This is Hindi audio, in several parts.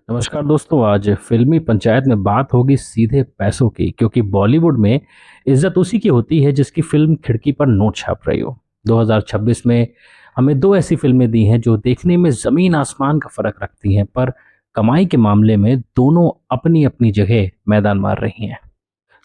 नमस्कार दोस्तों। आज फिल्मी पंचायत में बात होगी सीधे पैसों की, क्योंकि बॉलीवुड में इज्जत उसी की होती है जिसकी फिल्म खिड़की पर नोट छाप रही हो। 2026 में हमें दो ऐसी फिल्में दी हैं जो देखने में जमीन आसमान का फर्क रखती हैं, पर कमाई के मामले में दोनों अपनी अपनी जगह मैदान मार रही हैं।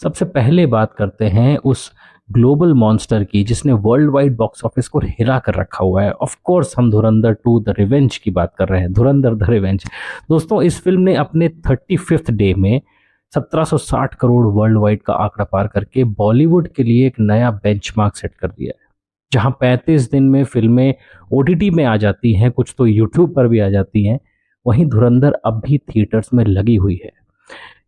सबसे पहले बात करते हैं उस ग्लोबल मॉन्स्टर की जिसने वर्ल्ड वाइड बॉक्स ऑफिस को हिला कर रखा हुआ है। ऑफ कोर्स हम धुरंधर 2 द रिवेंज की बात कर रहे हैं। धुरंधर द रिवेंज दोस्तों, इस फिल्म ने अपने 35th डे में 1760 करोड़ वर्ल्ड वाइड का आंकड़ा पार करके बॉलीवुड के लिए एक नया बेंचमार्क सेट कर दिया है। जहां 35 दिन में फिल्में ओटीटी में आ जाती हैं, कुछ तो यूट्यूब पर भी आ जाती हैं, वहीं धुरंधर अब भी थिएटर्स में लगी हुई है।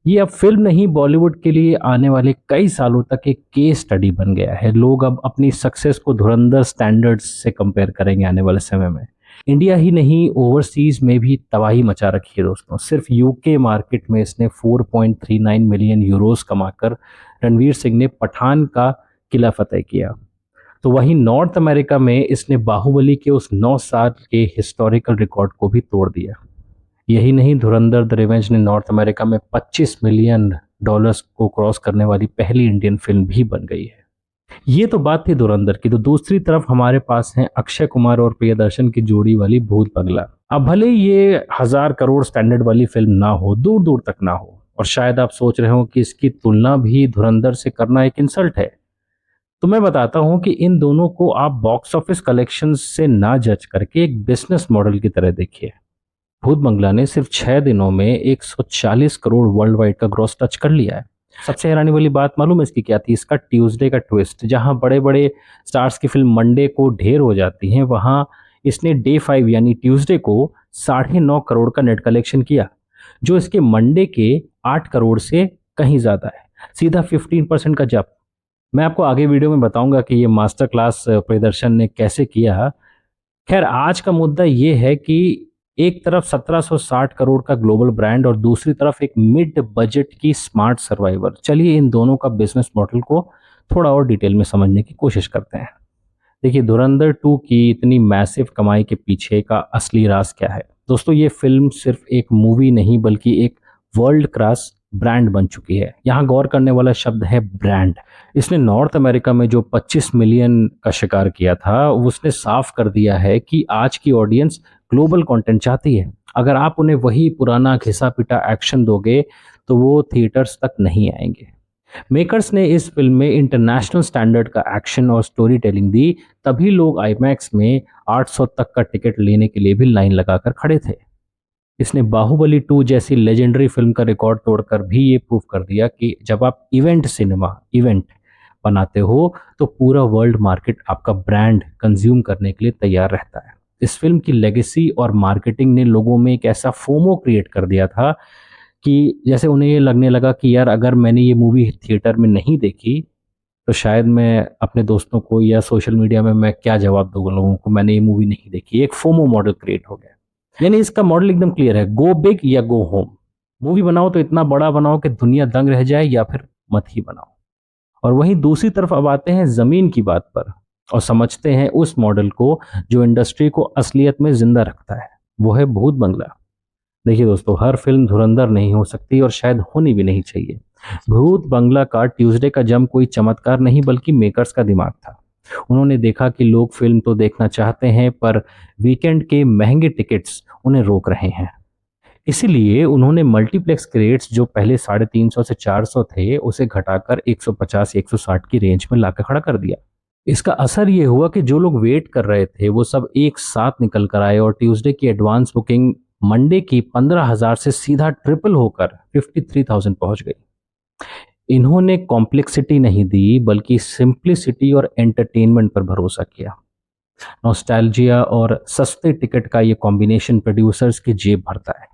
ये अब फिल्म नहीं, बॉलीवुड के लिए आने वाले कई सालों तक एक केस स्टडी बन गया है। लोग अब अपनी सक्सेस को धुरंधर स्टैंडर्ड्स से कंपेयर करेंगे आने वाले समय में। इंडिया ही नहीं, ओवरसीज में भी तबाही मचा रखी है दोस्तों। सिर्फ यूके मार्केट में इसने 4.39 मिलियन यूरोस कमाकर रणवीर सिंह ने पठान का किला फतेह किया। तो वहीं नॉर्थ अमेरिका में इसने बाहुबली के उस 9 साल के हिस्टोरिकल रिकॉर्ड को भी तोड़ दिया। यही नहीं, धुरंधर द रिवेंज ने नॉर्थ अमेरिका में 25 मिलियन डॉलर्स को क्रॉस करने वाली पहली इंडियन फिल्म भी बन गई है। ये तो बात थी धुरंधर की। तो दूसरी तरफ हमारे पास है अक्षय कुमार और प्रियदर्शन की जोड़ी वाली भूत बंगला। अब भले ये 1000 करोड़ स्टैंडर्ड वाली फिल्म ना हो, दूर दूर तक ना हो, और शायद आप सोच रहे हो कि इसकी तुलना भी धुरंधर से करना एक इंसल्ट है, तो मैं बताता हूं कि इन दोनों को आप बॉक्स ऑफिस कलेक्शन से ना जज करके एक बिजनेस मॉडल की तरह देखिए। भूत बंगला ने सिर्फ 6 दिनों में 140 करोड़ वर्ल्ड वाइड का ग्रॉस टच कर लिया है। सबसे हैरानी वाली बात मालूम है इसकी क्या थी? इसका ट्यूसडे का ट्विस्ट। जहां बड़े बड़े स्टार्स की फिल्म मंडे को ढेर हो जाती हैं, वहां इसने डे 5 यानी ट्यूसडे को 9.5 करोड़ का नेट कलेक्शन किया, जो इसके मंडे के 8 करोड़ से कहीं ज्यादा है। सीधा 15% का जंप। मैं आपको आगे वीडियो में बताऊंगा कि ये मास्टर क्लास प्रदर्शन ने कैसे किया। खैर, आज का मुद्दा ये है कि एक तरफ 1760 करोड़ का ग्लोबल ब्रांड और दूसरी तरफ एक मिड बजट की स्मार्ट सर्वाइवर। चलिए इन दोनों का बिजनेस मॉडल को थोड़ा और डिटेल में समझने की कोशिश करते हैं। देखिए, धुरंधर 2 की इतनी मैसिव कमाई के पीछे का असली राज क्या है दोस्तों? ये फिल्म सिर्फ एक मूवी नहीं बल्कि एक वर्ल्ड क्लास ब्रांड बन चुकी है। यहाँ गौर करने वाला शब्द है ब्रांड। इसने नॉर्थ अमेरिका में जो 25 मिलियन का शिकार किया था, उसने साफ कर दिया है कि आज की ऑडियंस ग्लोबल कंटेंट चाहती है। अगर आप उन्हें वही पुराना घिसा पिटा एक्शन दोगे तो वो थिएटर्स तक नहीं आएंगे। मेकर्स ने इस फिल्म में इंटरनेशनल स्टैंडर्ड का एक्शन और स्टोरी टेलिंग दी, तभी लोग आईमैक्स में 800 तक का टिकट लेने के लिए भी लाइन लगाकर खड़े थे। इसने बाहुबली 2 जैसी लेजेंडरी फिल्म का रिकॉर्ड तोड़कर भी ये प्रूव कर दिया कि जब आप इवेंट बनाते हो तो पूरा वर्ल्ड मार्केट आपका ब्रांड कंज्यूम करने के लिए तैयार रहता है। इस फिल्म की लेगेसी और मार्केटिंग ने लोगों में एक ऐसा फोमो क्रिएट कर दिया था कि जैसे उन्हें ये लगने लगा कि यार, अगर मैंने ये मूवी थिएटर में नहीं देखी तो शायद मैं अपने दोस्तों को या सोशल मीडिया में मैं क्या जवाब दूंगा लोगों को, मैंने ये मूवी नहीं देखी। एक फोमो मॉडल क्रिएट हो गया। यानी इसका मॉडल एकदम क्लियर है, गो बिग या गो होम। मूवी बनाओ तो इतना बड़ा बनाओ कि दुनिया दंग रह जाए, या फिर मत ही बनाओ। और वहीं दूसरी तरफ अब आते हैं जमीन की बात पर और समझते हैं उस मॉडल को जो इंडस्ट्री को असलियत में जिंदा रखता है। वो है भूत बंगला। देखिए दोस्तों, हर फिल्म धुरंधर नहीं हो सकती और शायद होनी भी नहीं चाहिए। भूत बंगला का ट्यूसडे का जंप कोई चमत्कार नहीं बल्कि मेकर्स का दिमाग था। उन्होंने देखा कि लोग फिल्म तो देखना चाहते हैं, पर वीकेंड के महंगे टिकट्स उन्हें रोक रहे हैं। इसीलिए उन्होंने मल्टीप्लेक्स के रेट्स जो पहले 350 से 400 थे, उसे घटाकर 150 160 की रेंज में लाकर खड़ा कर दिया। इसका असर ये हुआ कि जो लोग वेट कर रहे थे वो सब एक साथ निकल कर आए और ट्यूसडे की एडवांस बुकिंग मंडे की 15,000 से सीधा ट्रिपल होकर 53,000 पहुंच गई। इन्होंने कॉम्प्लेक्सिटी नहीं दी बल्कि सिंप्लिसिटी और एंटरटेनमेंट पर भरोसा किया। नॉस्टैल्जिया और सस्ते टिकट का ये कॉम्बिनेशन प्रोड्यूसर्स की जेब भरता है।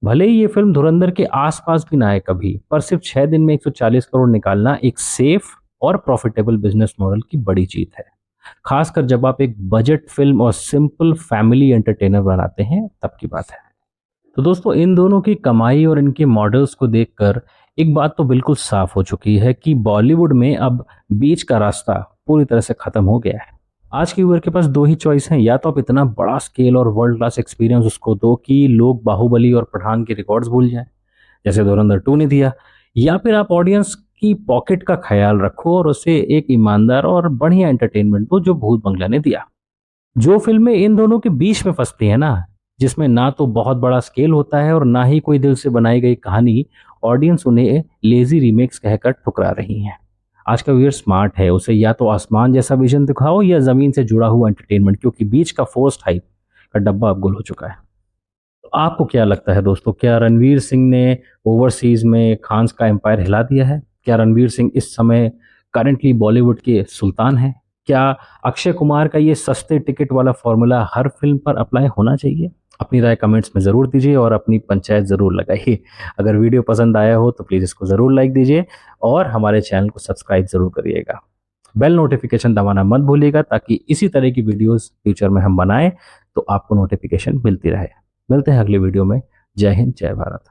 भले ही ये फिल्म धुरंधर के आसपास भी ना आए कभी, पर सिर्फ 6 दिन में 140 करोड़ निकालना एक सेफ और प्रॉफिटेबल बिजनेस मॉडल की बड़ी जीत है। खासकर जब आप एक बजट फिल्म और सिंपल फैमिली एंटरटेनर बनाते हैं, तब की बात है। तो दोस्तों, इन दोनों की कमाई और इनके मॉडल्स को देखकर एक बात तो बिल्कुल साफ हो चुकी है कि बॉलीवुड में अब बीच का रास्ता पूरी तरह से खत्म हो गया है। आज के व्यूअर के पास दो ही चॉइस हैं, या तो आप इतना बड़ा स्केल और वर्ल्ड क्लास एक्सपीरियंस उसको दो कि लोग बाहुबली और पठान के रिकॉर्ड्स भूल जाएं, जैसे धुरंधर 2 ने दिया, या फिर आप ऑडियंस की पॉकेट का ख्याल रखो और उसे एक ईमानदार और बढ़िया एंटरटेनमेंट दो, जो भूत बंगला ने दिया। जो फिल्में इन दोनों के बीच में फंसती है ना, जिसमें ना तो बहुत बड़ा स्केल होता है और ना ही कोई दिल से बनाई गई कहानी, ऑडियंस उन्हें लेजी रीमेक्स कहकर ठुकरा रही है। आज का व्यूअर स्मार्ट है, उसे या तो आसमान जैसा विजन दिखाओ या जमीन से जुड़ा हुआ एंटरटेनमेंट, क्योंकि बीच का फोर्स्ड हाइप का डब्बा अब गुल हो चुका है। तो आपको क्या लगता है दोस्तों, क्या रणवीर सिंह ने ओवरसीज में खान्स का एम्पायर हिला दिया है? क्या रणवीर सिंह इस समय करंटली बॉलीवुड के सुल्तान हैं? क्या अक्षय कुमार का ये सस्ते टिकट वाला फॉर्मूला हर फिल्म पर अप्लाई होना चाहिए? अपनी राय कमेंट्स में ज़रूर दीजिए और अपनी पंचायत ज़रूर लगाइए। अगर वीडियो पसंद आया हो तो प्लीज़ इसको ज़रूर लाइक दीजिए और हमारे चैनल को सब्सक्राइब ज़रूर करिएगा। बेल नोटिफिकेशन दबाना मत भूलिएगा, ताकि इसी तरह की वीडियोस फ्यूचर में हम बनाएं तो आपको नोटिफिकेशन मिलती रहे। मिलते हैं अगले वीडियो में। जय हिंद, जय भारत।